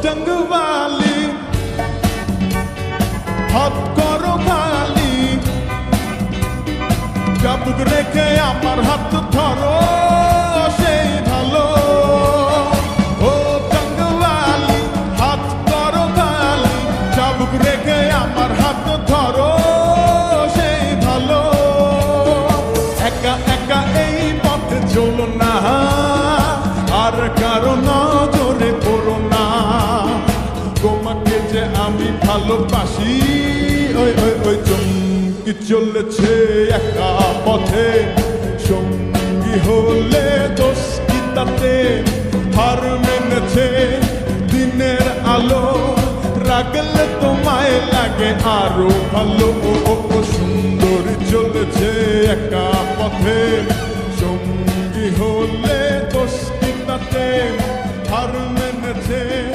জঙ্গওয়ালি হাত করো খালি চাবুক রেখে আমার হাত ধরো সেই ভালো ও জঙ্গওয়ালি হাত করো খালি চাবুক রেখে আমার হাত ধরো সেই ভালো একা একা এই পথে চলো না আর কারো নজরে পড়ো না তোমাকে যে আমি ভালোবাসি ওই ওই ওই চমকি চলেছে একা পথে সঙ্গী হলে দোষ কি তাতে হার মেনেছে দিনের আলো রাগলে তোমায় লাগে আরো ভালো ও সুন্দর চলেছে একা পথে সঙ্গী হলে